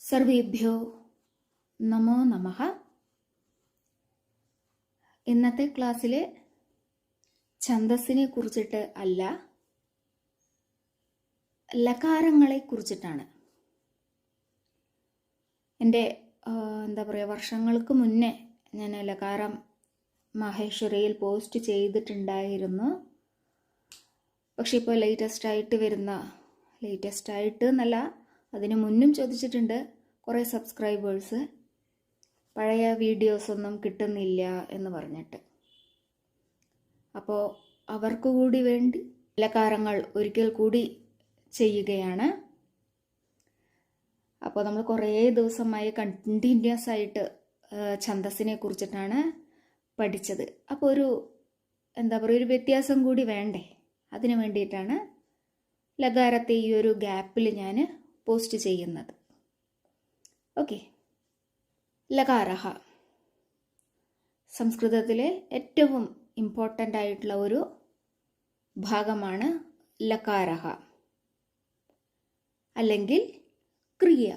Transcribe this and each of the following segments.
സർവേഭ്യോ നമോ നമഃ. ഇന്നത്തെ ക്ലാസ്സിൽ ഛന്ദസ്സിനെ കുറിച്ചിട്ട് അല്ല, ലകാരങ്ങളെ കുറിച്ചിട്ടാണ്. എൻ്റെ വർഷങ്ങൾക്ക് മുന്നേ ഞാൻ ലകാരം മഹേശ്വരിയിൽ പോസ്റ്റ് ചെയ്തിട്ടുണ്ടായിരുന്നു. പക്ഷെ ഇപ്പോൾ ലേറ്റസ്റ്റ് ആയിട്ട് എന്നല്ല, അതിന് മുന്നും ചോദിച്ചിട്ടുണ്ട് കുറേ സബ്സ്ക്രൈബേഴ്സ്, പഴയ വീഡിയോസൊന്നും കിട്ടുന്നില്ല എന്ന് പറഞ്ഞിട്ട്. അപ്പോൾ അവർക്ക് കൂടി വേണ്ടി ലകാരങ്ങൾ ഒരിക്കൽ കൂടി ചെയ്യുകയാണ്. അപ്പോൾ നമ്മൾ കുറേ ദിവസമായി കണ്ടിന്യൂസ് ആയിട്ട് ഛന്ദസ്സിനെ കുറിച്ചിട്ടാണ് പഠിച്ചത്. അപ്പോൾ ഒരു വ്യത്യാസം കൂടി വേണ്ടേ, അതിനു വേണ്ടിയിട്ടാണ് ലകാരത്തെ ഈ ഒരു ഗ്യാപ്പിൽ ഞാൻ പോസ്റ്റ് ചെയ്യുന്നത്. ഓക്കെ, ലകാരഹ സംസ്കൃതത്തിലെ ഏറ്റവും ഇമ്പോർട്ടൻ്റ് ആയിട്ടുള്ള ഒരു ഭാഗമാണ് ലകാരഹ, അല്ലെങ്കിൽ ക്രിയ.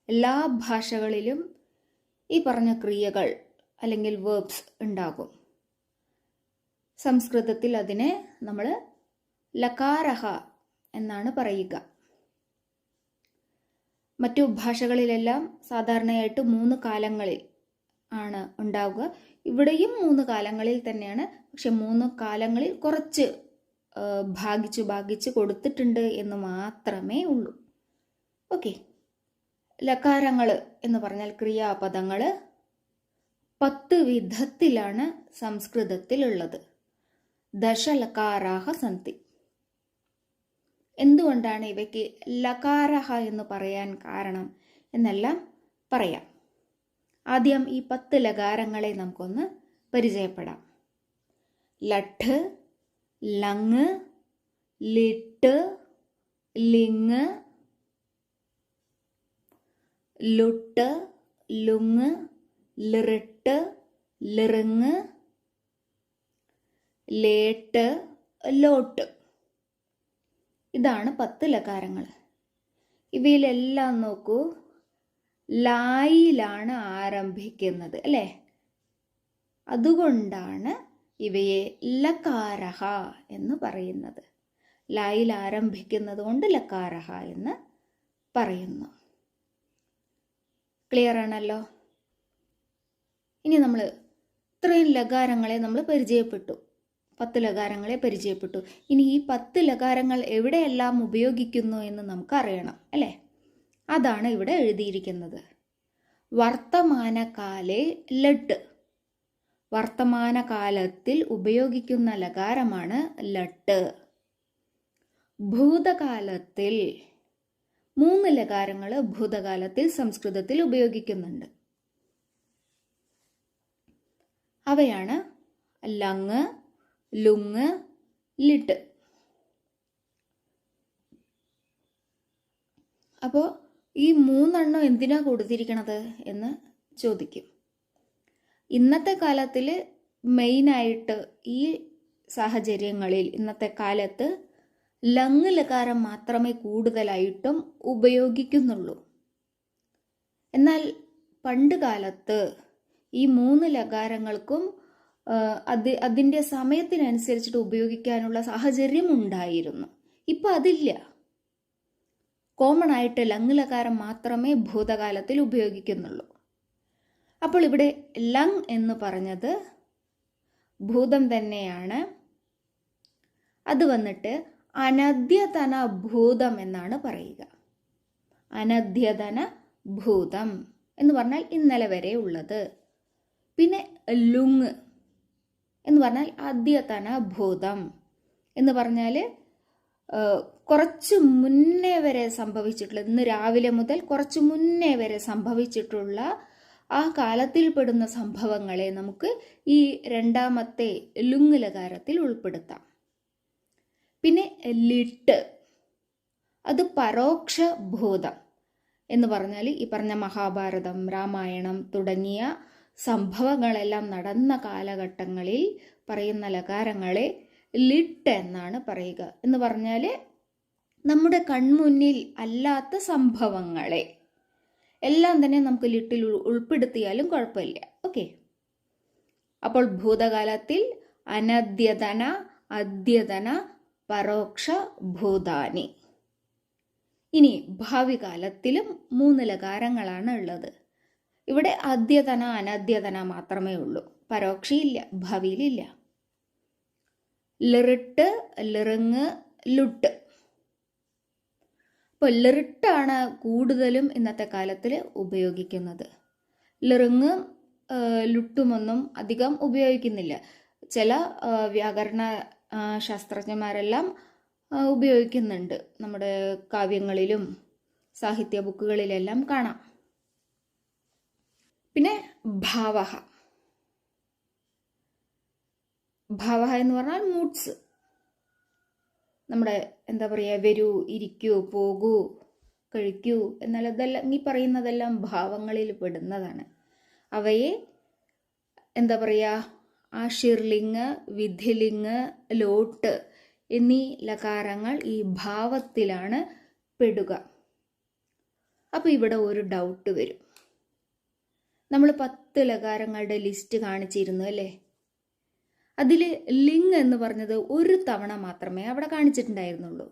എല്ലാ ഭാഷകളിലും ഈ പറഞ്ഞ ക്രിയകൾ അല്ലെങ്കിൽ വേർബ്സ് ഉണ്ടാകും. സംസ്കൃതത്തിൽ അതിനെ നമ്മൾ ലകാരഹ എന്നാണ് പറയുക. മറ്റു ഭാഷകളിലെല്ലാം സാധാരണയായിട്ട് 3 കാലങ്ങളിൽ ആണ് ഉണ്ടാവുക. ഇവിടെയും 3 കാലങ്ങളിൽ തന്നെയാണ്. പക്ഷെ 3 കാലങ്ങളിൽ കുറച്ച് ഭാഗിച്ചു കൊടുത്തിട്ടുണ്ട് എന്ന് മാത്രമേ ഉള്ളൂ. ഓക്കെ, ലകാരങ്ങൾ എന്ന് പറഞ്ഞാൽ ക്രിയാപദങ്ങൾ 10 വിധത്തിലാണ് സംസ്കൃതത്തിലുള്ളത്. ദശലകാരാഹ സന്തി. എന്തുകൊണ്ടാണ് ഇവയ്ക്ക് ലകാരഹ എന്ന് പറയാൻ കാരണം എന്നെല്ലാം പറയാം. ആദ്യം ഈ 10 ലകാരങ്ങളെ നമുക്കൊന്ന് പരിചയപ്പെടാം. ലഠ്, ലങ്, ലിട്ട്, ലിങ്, ലുട്ട്, ലുങ്, ലിറിട്ട്, ലിറിങ്, ലേട്ട്, ലോട്ട്. ഇതാണ് 10 ലകാരങ്ങൾ. ഇവയിലെല്ലാം നോക്കൂ, ലായിലാണ് ആരംഭിക്കുന്നത് അല്ലേ? അതുകൊണ്ടാണ് ഇവയെ ലകാരഹ എന്ന് പറയുന്നത്. ലായിൽ ആരംഭിക്കുന്നത് കൊണ്ട് ലകാരഹ എന്ന് പറയുന്നു. ക്ലിയർ ആണല്ലോ? ഇനി നമ്മൾ ഇത്രയും ലകാരങ്ങളെ നമ്മൾ പരിചയപ്പെട്ടു, 10 ലകാരങ്ങളെ പരിചയപ്പെട്ടു. ഇനി ഈ 10 ലകാരങ്ങൾ എവിടെയെല്ലാം ഉപയോഗിക്കുന്നു എന്ന് നമുക്കറിയണം അല്ലേ? അതാണ് ഇവിടെ എഴുതിയിരിക്കുന്നത്. വർത്തമാനകാലേ ലട്ട്. വർത്തമാനകാലത്തിൽ ഉപയോഗിക്കുന്ന ലകാരമാണ് ലട്ട്. ഭൂതകാലത്തിൽ 3 ലകാരങ്ങൾ ഭൂതകാലത്തിൽ സംസ്കൃതത്തിൽ ഉപയോഗിക്കുന്നുണ്ട്. അവയാണ് ലങ്, ലുങ്, ലിട്ട്. അപ്പോൾ ഈ 3 എന്തിനാ കൊടുത്തിരിക്കണത് എന്ന് ചോദിക്കും. ഇന്നത്തെ കാലത്തിൽ മെയിനായിട്ട് ഈ സാഹചര്യങ്ങളിൽ ഇന്നത്തെ കാലത്ത് ലങ് ലകാരം മാത്രമേ കൂടുതലായിട്ടും ഉപയോഗിക്കുന്നുള്ളൂ. എന്നാൽ പണ്ട് കാലത്ത് ഈ 3 ലകാരങ്ങൾക്കും അതിൻ്റെ സമയത്തിനനുസരിച്ചിട്ട് ഉപയോഗിക്കാനുള്ള സാഹചര്യം ഉണ്ടായിരുന്നു. ഇപ്പം അതില്ല. കോമൺ ആയിട്ട് ലങ് ലകാരം മാത്രമേ ഭൂതകാലത്തിൽ ഉപയോഗിക്കുന്നുള്ളൂ. അപ്പോൾ ഇവിടെ ലങ് എന്ന് പറഞ്ഞത് ഭൂതം തന്നെയാണ്. അത് വന്നിട്ട് അനദ്യതന ഭൂതം എന്നാണ് പറയുക. അനദ്യതന ഭൂതം എന്ന് പറഞ്ഞാൽ ഇന്നലെ വരെ ഉള്ളത്. പിന്നെ ലുങ് എന്ന് പറഞ്ഞാൽ അദ്യതന ഭൂതം എന്ന് പറഞ്ഞാൽ കുറച്ച് മുന്നേ വരെ സംഭവിച്ചിട്ടുള്ള, ഇന്ന് രാവിലെ മുതൽ കുറച്ച് മുന്നേ വരെ സംഭവിച്ചിട്ടുള്ള ആ കാലത്തിൽപ്പെടുന്ന സംഭവങ്ങളെ നമുക്ക് ഈ രണ്ടാമത്തെ ലുങ് ലകാരത്തിൽ ഉൾപ്പെടുത്താം. പിന്നെ ലിട്ട്, അത് പരോക്ഷ ഭൂതം എന്ന് പറഞ്ഞാൽ ഈ പറഞ്ഞ മഹാഭാരതം, രാമായണം തുടങ്ങിയ സംഭവങ്ങളെല്ലാം നടന്ന കാലഘട്ടങ്ങളിൽ പറയുന്ന ലകാരങ്ങളെ ലിട്ട് എന്നാണ് പറയുക. എന്ന് പറഞ്ഞാൽ നമ്മുടെ കൺമുന്നിൽ അല്ലാത്ത സംഭവങ്ങളെ എല്ലാം തന്നെ നമുക്ക് ലിട്ടിൽ ഉൾപ്പെടുത്തിയാലും കുഴപ്പമില്ല. ഓക്കെ. അപ്പോൾ ഭൂതകാലത്തിൽ അനദ്യതന, അദ്യതന, പരോക്ഷ ഭൂതാനി. ഇനി ഭാവി കാലത്തിലും 3 ലകാരങ്ങളാണ് ഉള്ളത്. ഇവിടെ അദ്യതന അനദ്യതന മാത്രമേ ഉള്ളൂ, പരോക്ഷയില്ല, ഭാവിയിലില്ല. ലിറിട്ട്, ലിറിങ്, ലുട്ട്. അപ്പോൾ ലിറിട്ടാണ് കൂടുതലും ഇന്നത്തെ കാലത്തിൽ ഉപയോഗിക്കുന്നത്. ലിറിങ് ലുട്ടുമൊന്നും അധികം ഉപയോഗിക്കുന്നില്ല. ചില വ്യാകരണ ശാസ്ത്രജ്ഞന്മാരെല്ലാം ഉപയോഗിക്കുന്നുണ്ട്. നമ്മുടെ കാവ്യങ്ങളിലും സാഹിത്യ ബുക്കുകളിലെല്ലാം കാണാം. പിന്നെ ഭാവഹ. ഭാവഹ എന്ന് പറഞ്ഞാൽ മൂഡ്സ്. നമ്മുടെ എന്താ പറയുക, വരൂ, ഇരിക്കൂ, പോകൂ, കഴിക്കൂ എന്നുള്ളതെല്ലാം ഈ പറയുന്നതെല്ലാം ഭാവങ്ങളിൽ പെടുന്നതാണ്. അവയെ എന്താ പറയുക, ആശീർലിംഗ്, വിധിലിംഗ്, ലോട്ട് എന്നീ ലകാരങ്ങൾ ഈ ഭാവത്തിലാണ് പെടുക. അപ്പോൾ ഇവിടെ ഒരു ഡൗട്ട് വരും. നമ്മൾ 10 ലകാരങ്ങളുടെ ലിസ്റ്റ് കാണിച്ചിരുന്നു അല്ലേ? അതിൽ ലിംഗ് എന്ന് പറഞ്ഞത് ഒരു തവണ മാത്രമേ അവിടെ കാണിച്ചിട്ടുണ്ടായിരുന്നുള്ളൂ.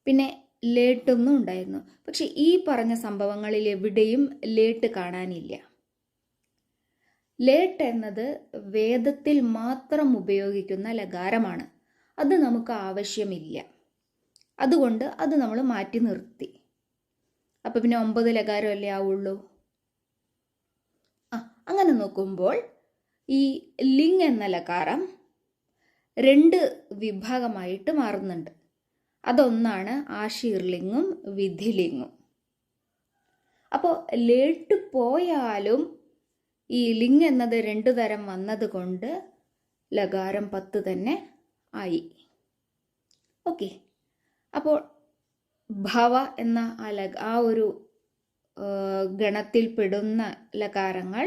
പിന്നെ ലേട്ടൊന്നും ഉണ്ടായിരുന്നു. പക്ഷെ ഈ പറഞ്ഞ സംഭവങ്ങളിൽ എവിടെയും ലേട്ട് കാണാനില്ല. ലേട്ട് എന്നത് വേദത്തിൽ മാത്രം ഉപയോഗിക്കുന്ന ലകാരമാണ്. അത് നമുക്ക് ആവശ്യമില്ല. അതുകൊണ്ട് അത് നമ്മൾ മാറ്റി നിർത്തി. അപ്പം പിന്നെ 9 ലകാരമല്ലേ ആവുള്ളൂ. അങ്ങനെ നോക്കുമ്പോൾ ഈ ലിംഗ് എന്ന ലകാരം 2 വിഭാഗമായിട്ട് മാറുന്നുണ്ട്. അതൊന്നാണ് ആശീർലിംഗും വിധിലിംഗും. അപ്പോൾ ലേട്ട് പോയാലും ഈ ലിംഗ് എന്നത് 2 തരം വന്നത് കൊണ്ട് ലകാരം 10 തന്നെ ആയി. ഓക്കെ. അപ്പോൾ ഭവ എന്ന ആ ഒരു ഗണത്തിൽ പെടുന്ന ലകാരങ്ങൾ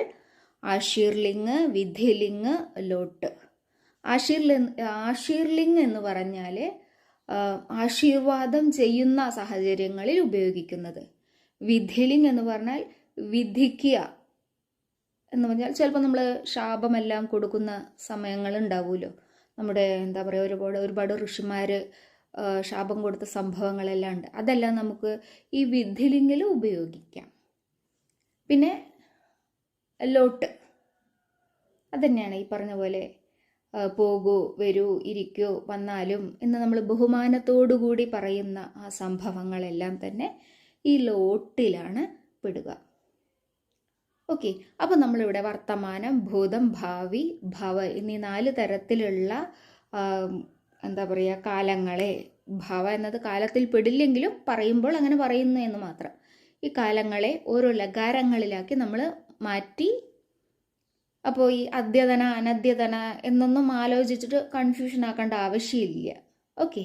ആശീർലിംഗ്, വിധിലിംഗ്, ലോട്ട്. ആശീർലിംഗ് എന്ന് പറഞ്ഞാൽ ആശീർവാദം ചെയ്യുന്ന സാഹചര്യങ്ങളിൽ ഉപയോഗിക്കുന്നത്. വിധിലിംഗ് എന്ന് പറഞ്ഞാൽ വിധിക്കുക എന്ന് പറഞ്ഞാൽ ചിലപ്പോൾ നമ്മൾ ശാപമെല്ലാം കൊടുക്കുന്ന സമയങ്ങൾ ഉണ്ടാവുമല്ലോ. നമ്മുടെ എന്താ പറയുക, ഒരുപാട് ഋഷിമാർ ശാപം കൊടുത്ത സംഭവങ്ങളെല്ലാം ഉണ്ട്. അതെല്ലാം നമുക്ക് ഈ വിധിലിംഗിൽ ഉപയോഗിക്കാം. പിന്നെ ലോട്ട് അതന്നെയാണ് ഈ പറഞ്ഞ പോലെ പോകൂ, വരൂ, ഇരിക്കൂ, വന്നാലും എന്ന് നമ്മൾ ബഹുമാനത്തോടു കൂടി പറയുന്ന ആ സംഭവങ്ങളെല്ലാം തന്നെ ഈ ലോട്ടിലാണ് പെടുക. ഓക്കെ. അപ്പം നമ്മളിവിടെ വർത്തമാനം, ഭൂതം, ഭാവി, ഭവ എന്നീ 4 തരത്തിലുള്ള എന്താ പറയുക കാലങ്ങളെ, ഭവ എന്നത് കാലത്തിൽ പെടില്ലെങ്കിലും പറയുമ്പോൾ അങ്ങനെ പറയുന്നു എന്ന് മാത്രം, ഈ കാലങ്ങളെ ഓരോ ലകാരങ്ങളിലാക്കി നമ്മൾ മാറ്റി. അപ്പോൾ ഈ അദ്യതന അനദ്യതന എന്നൊന്നും ആലോചിച്ചിട്ട് കൺഫ്യൂഷൻ ആക്കേണ്ട ആവശ്യമില്ല. ഓക്കെ.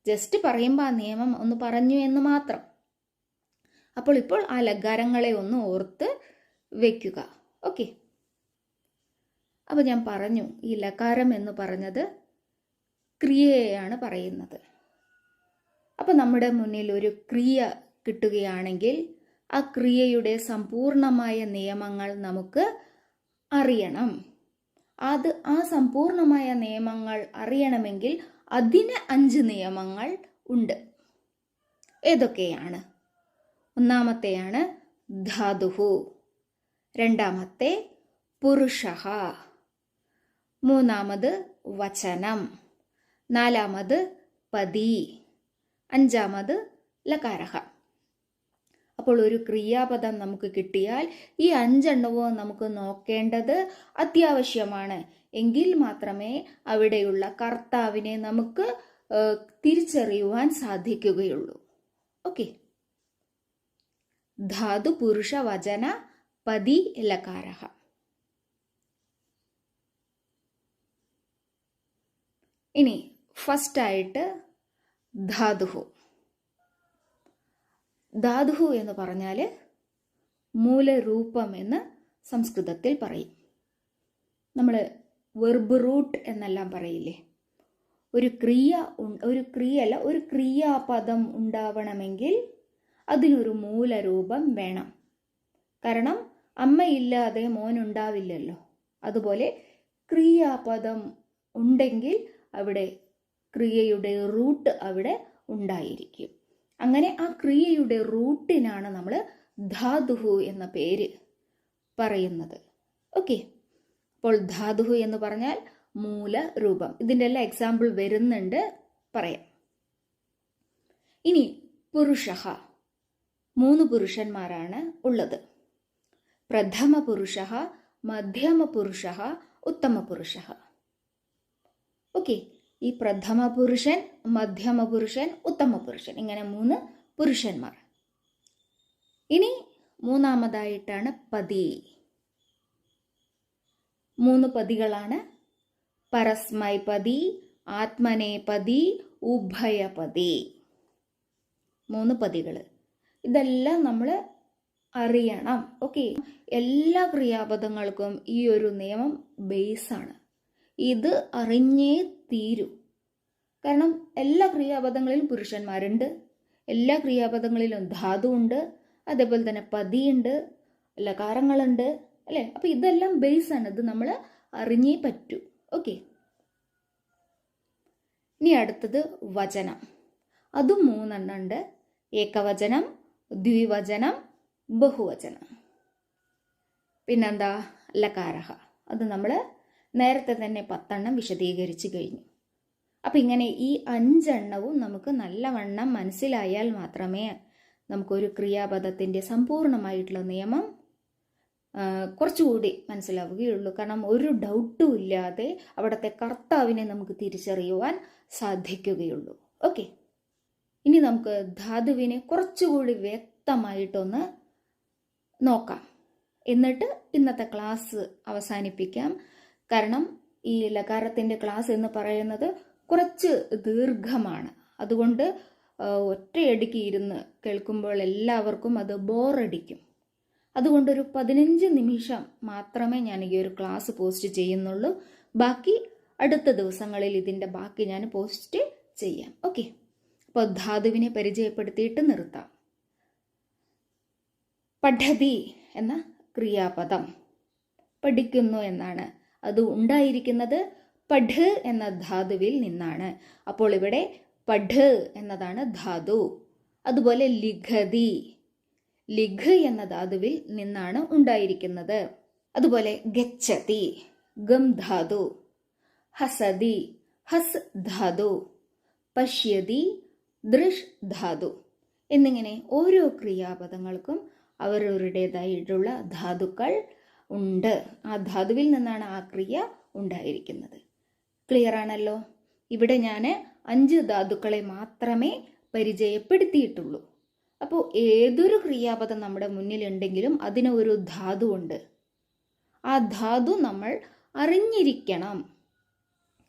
ജസ്റ്റ് പറയുമ്പോൾ ആ നിയമം ഒന്ന് പറഞ്ഞു എന്ന് മാത്രം. അപ്പോൾ ഇപ്പോൾ ആ ലകാരങ്ങളെ ഒന്ന് ഓർത്ത് വയ്ക്കുക. ഓക്കെ. അപ്പോൾ ഞാൻ പറഞ്ഞു ഈ ലകാരം എന്ന് പറഞ്ഞത് ക്രിയയാണ് പറയുന്നത്. അപ്പോൾ നമ്മുടെ മുന്നിൽ ഒരു ക്രിയ കിട്ടുകയാണെങ്കിൽ ആ ക്രിയയുടെ സമ്പൂർണമായ നിയമങ്ങൾ നമുക്ക് അറിയണം. ആ സമ്പൂർണമായ നിയമങ്ങൾ അറിയണമെങ്കിൽ അതിന് 5 നിയമങ്ങൾ ഉണ്ട്. ഏതൊക്കെയാണ്? ഒന്നാമത്തെയാണ് ധാതുഹു, രണ്ടാമത്തെ പുരുഷഃ, മൂന്നാമത് വചനം, നാലാമത് പതി, അഞ്ചാമത് ലകാരഃ. അപ്പോൾ ഒരു ക്രിയാപദം നമുക്ക് കിട്ടിയാൽ ഈ 5 എണ്ണവും നമുക്ക് നോക്കേണ്ടത് അത്യാവശ്യമാണ്. എങ്കിൽ മാത്രമേ അവിടെയുള്ള കർത്താവിനെ നമുക്ക് തിരിച്ചറിയുവാൻ സാധിക്കുകയുള്ളൂ. ഓക്കെ. ധാതു, പുരുഷ, വചന, പതി, ലകാരഃ. ഇനി ഫസ്റ്റായിട്ട് ധാതുഹു. ധാതുഹു എന്ന് പറഞ്ഞാൽ മൂലരൂപം എന്ന് സംസ്കൃതത്തിൽ പറയും. നമ്മൾ വെർബ് റൂട്ട് എന്നെല്ലാം പറയില്ലേ. ഒരു ക്രിയാപദം ഉണ്ടാവണമെങ്കിൽ അതിനൊരു മൂലരൂപം വേണം. കാരണം അമ്മയില്ലാതെ മോനുണ്ടാവില്ലല്ലോ. അതുപോലെ ക്രിയാപദം ഉണ്ടെങ്കിൽ അവിടെ ക്രിയയുടെ റൂട്ട് അവിടെ ഉണ്ടായിരിക്കും. അങ്ങനെ ആ ക്രിയയുടെ റൂട്ടിനാണ് നമ്മൾ ധാതുഹു എന്ന പേര് പറയുന്നത്. ഓക്കെ, അപ്പോൾ ധാതുഹു എന്ന് പറഞ്ഞാൽ മൂലരൂപം. ഇതിൻ്റെ എല്ലാം എക്സാമ്പിൾ വരുന്നുണ്ട്, പറയാം. ഇനി പുരുഷഃ, 3 പുരുഷന്മാരാണ് ഉള്ളത്. പ്രഥമ പുരുഷഃ, മധ്യമ പുരുഷഃ, ഉത്തമ പുരുഷഃ. ഓക്കെ, ഈ പ്രഥമ പുരുഷൻ, മധ്യമ പുരുഷൻ, ഉത്തമ പുരുഷൻ, ഇങ്ങനെ 3 പുരുഷന്മാർ. ഇനി മൂന്നാമതായിട്ടാണ് പതി. 3 പതികളാണ്. പരസ്മൈപതി, ആത്മനേപതി, ഉഭയപതി. 3 പതികൾ. ഇതെല്ലാം നമ്മൾ അറിയണം. ഓക്കെ, എല്ലാ ക്രിയാപദങ്ങൾക്കും ഈ ഒരു നിയമം ബേസാണ്. ഇത് അറിഞ്ഞേ തീരൂ. കാരണം എല്ലാ ക്രിയാപദങ്ങളിലും പുരുഷന്മാരുണ്ട്, എല്ലാ ക്രിയാപദങ്ങളിലും ധാതു ഉണ്ട്, അതേപോലെ തന്നെ പതിയുണ്ട്, ലകാരങ്ങളുണ്ട്, അല്ലേ? അപ്പം ഇതെല്ലാം ബേസാണ്. ഇത് നമ്മൾ അറിഞ്ഞേ പറ്റൂ. ഓക്കെ, ഇനി അടുത്തത് വചനം. അതും 3 എണ്ണം ഉണ്ട്. ഏകവചനം, ദ്വിവചനം, ബഹുവചനം. പിന്നെന്താ? ലകാരഹ. അത് നമ്മൾ നേരത്തെ തന്നെ 10 എണ്ണം വിശദീകരിച്ചു കഴിഞ്ഞു. അപ്പം ഇങ്ങനെ ഈ 5 എണ്ണവും നമുക്ക് നല്ലവണ്ണം മനസ്സിലായാൽ മാത്രമേ നമുക്കൊരു ക്രിയാപദത്തിൻ്റെ സമ്പൂർണമായിട്ടുള്ള നിയമം കുറച്ചുകൂടി മനസ്സിലാവുകയുള്ളൂ. കാരണം ഒരു ഡൗട്ടും ഇല്ലാതെ അവിടുത്തെ കർത്താവിനെ നമുക്ക് തിരിച്ചറിയുവാൻ സാധിക്കുകയുള്ളൂ. ഓക്കെ, ഇനി നമുക്ക് ധാതുവിനെ കുറച്ചുകൂടി വ്യക്തമായിട്ടൊന്ന് നോക്കാം. എന്നിട്ട് ഇന്നത്തെ ക്ലാസ് അവസാനിപ്പിക്കാം. കാരണം ഈ ലകാരത്തിൻ്റെ ക്ലാസ് എന്ന് പറയുന്നത് കുറച്ച് ദീർഘമാണ്. അതുകൊണ്ട് ഒറ്റയടിക്ക് ഇരുന്ന് കേൾക്കുമ്പോൾ എല്ലാവർക്കും അത് ബോറടിക്കും. അതുകൊണ്ടൊരു 15 നിമിഷം മാത്രമേ ഞാൻ ഈ ഒരു ക്ലാസ് പോസ്റ്റ് ചെയ്യുന്നുള്ളൂ. ബാക്കി അടുത്ത ദിവസങ്ങളിൽ ഇതിൻ്റെ ബാക്കി ഞാൻ പോസ്റ്റ് ചെയ്യാം. ഓക്കെ, അപ്പോൾ ധാതുവിനെ പരിചയപ്പെടുത്തിയിട്ട് നിർത്താം. പഠതി എന്ന ക്രിയാപദം പഠിക്കുന്നു എന്നാണ്. അത് ഉണ്ടായിരിക്കുന്നത് പഠ് എന്ന ധാതുവിൽ നിന്നാണ്. അപ്പോൾ ഇവിടെ പഠ് എന്നതാണ് ധാതു. അതുപോലെ ലിഖതി, ലിഖ് എന്ന ധാതുവിൽ നിന്നാണ് ഉണ്ടായിരിക്കുന്നത്. അതുപോലെ ഗച്ഛതി, ഗം ധാതു. ഹസതി, ഹസ് ധാതു. പശ്യതി, ദൃഷ് ധാതു. എന്നിങ്ങനെ ഓരോ ക്രിയാപദങ്ങൾക്കും അവരവരുടേതായിട്ടുള്ള ധാതുക്കൾ ഉണ്ട്. ആ ധാതുവിൽ നിന്നാണ് ആ ക്രിയ ഉണ്ടായിരിക്കുന്നത്. ക്ലിയർ ആണല്ലോ? ഇവിടെ ഞാൻ 5 ധാതുക്കളെ മാത്രമേ പരിചയപ്പെടുത്തിയിട്ടുള്ളൂ. അപ്പോൾ ഏതൊരു ക്രിയാപദം നമ്മുടെ മുന്നിലുണ്ടെങ്കിലും അതിന് ഒരു ധാതു ഉണ്ട്. ആ ധാതു നമ്മൾ അറിഞ്ഞിരിക്കണം.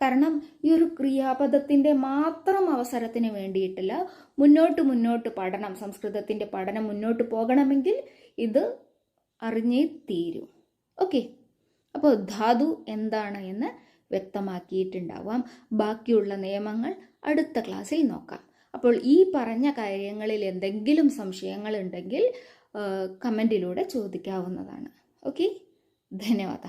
കാരണം ഈ ഒരു ക്രിയാപദത്തിൻ്റെ മാത്രം അവസരത്തിന് വേണ്ടിയിട്ടില്ല, മുന്നോട്ട് പഠനം, സംസ്കൃതത്തിൻ്റെ പഠനം മുന്നോട്ട് പോകണമെങ്കിൽ ഇത് അറിഞ്ഞേ തീരൂ. ഓക്കെ, അപ്പോൾ ധാതു എന്താണ് എന്ന് വ്യക്തമാക്കിയിട്ടുണ്ടാവാം. ബാക്കിയുള്ള നിയമങ്ങൾ അടുത്ത ക്ലാസ്സിൽ നോക്കാം. അപ്പോൾ ഈ പറഞ്ഞ കാര്യങ്ങളിൽ എന്തെങ്കിലും സംശയങ്ങളുണ്ടെങ്കിൽ കമൻറ്റിലൂടെ ചോദിക്കാവുന്നതാണ്. ഓക്കെ, ധന്യവാദ.